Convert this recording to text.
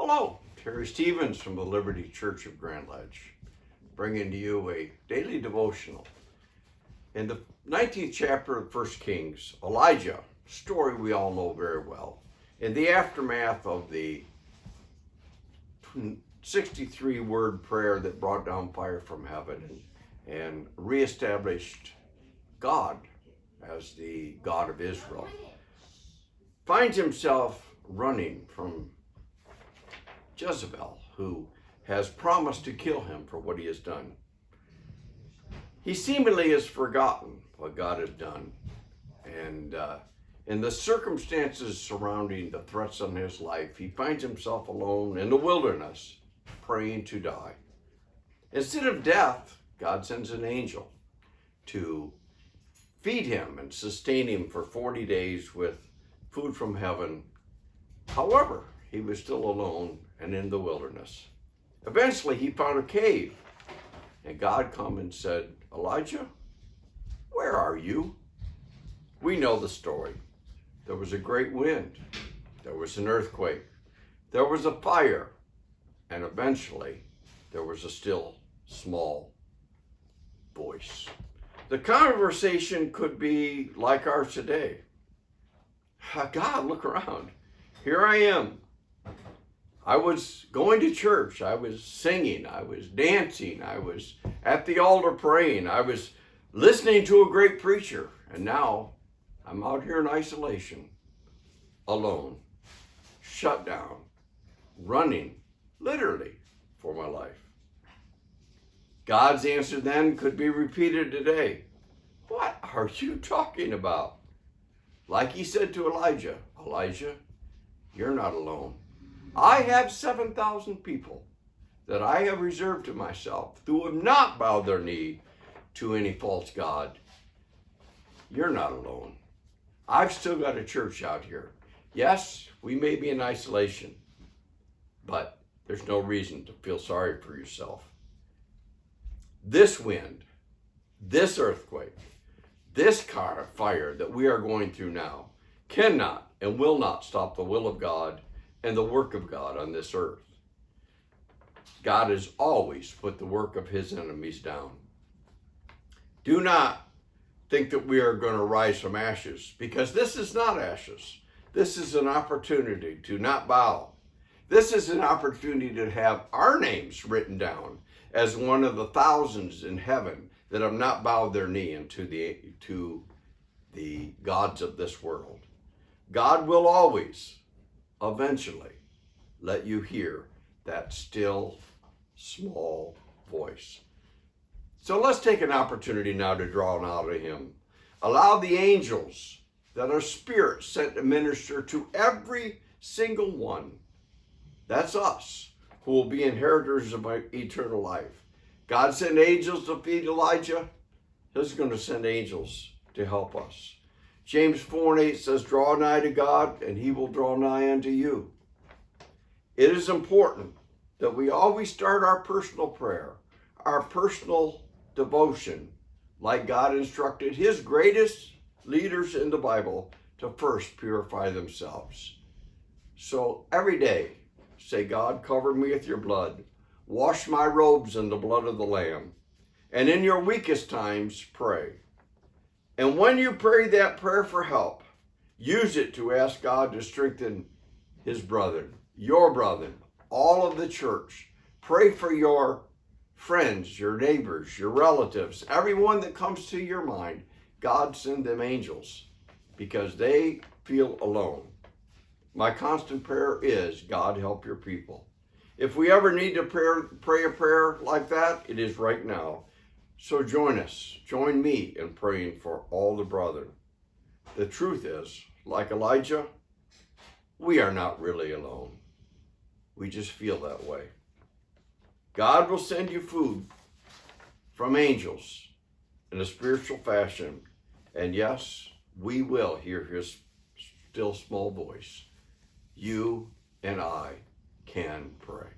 Hello, Terry Stevens from the Liberty Church of Grand Ledge, bringing to you a daily devotional. In the 19th chapter of 1 Kings, Elijah, story we all know very well, in the aftermath of the 63-word prayer that brought down fire from heaven and reestablished God as the God of Israel, finds himself running from Jezebel, who has promised to kill him for what he has done. He seemingly has forgotten what God has done, and in the circumstances surrounding the threats on his life, he finds himself alone in the wilderness, praying to die. Instead of death, God sends an angel to feed him and sustain him for 40 days with food from heaven. However, he was still alone and in the wilderness. Eventually, he found a cave, and God come and said, "Elijah, where are you?" We know the story. There was a great wind. There was an earthquake. There was a fire. And eventually, there was a still, small voice. The conversation could be like ours today. God, look around. Here I am. I was going to church. I was singing. I was dancing. I was at the altar praying. I was listening to a great preacher. And now I'm out here in isolation, alone, shut down, running, literally, for my life. God's answer then could be repeated today. What are you talking about? Like he said to Elijah, Elijah, you're not alone. I have 7,000 people that I have reserved to myself who have not bowed their knee to any false god. You're not alone. I've still got a church out here. Yes, we may be in isolation, but there's no reason to feel sorry for yourself. This wind, this earthquake, this fire that we are going through now cannot and will not stop the will of God and the work of God on this earth. God has always put the work of his enemies down. Do not think that we are going to rise from ashes, because this is not ashes. This is an opportunity to not bow. This is an opportunity to have our names written down as one of the thousands in heaven that have not bowed their knee to the gods of this world. God will always, eventually, let you hear that still, small voice. So let's take an opportunity now to draw out of him. Allow the angels that are spirits sent to minister to every single one. That's us, who will be inheritors of eternal life. God sent angels to feed Elijah. He's going to send angels to help us. James 4:8 says, draw nigh to God, and he will draw nigh unto you. It is important that we always start our personal prayer, our personal devotion, like God instructed his greatest leaders in the Bible to first purify themselves. So every day, say, God, cover me with your blood. Wash my robes in the blood of the Lamb. And in your weakest times, pray. And when you pray that prayer for help, use it to ask God to strengthen his brethren, your brethren, all of the church. Pray for your friends, your neighbors, your relatives, everyone that comes to your mind. God send them angels because they feel alone. My constant prayer is, God, help your people. If we ever need to pray a prayer like that, it is right now. So join me in praying for all the brethren. The truth is, like Elijah, we are not really alone. We just feel that way. God will send you food from angels in a spiritual fashion. And yes, we will hear his still small voice. You and I can pray.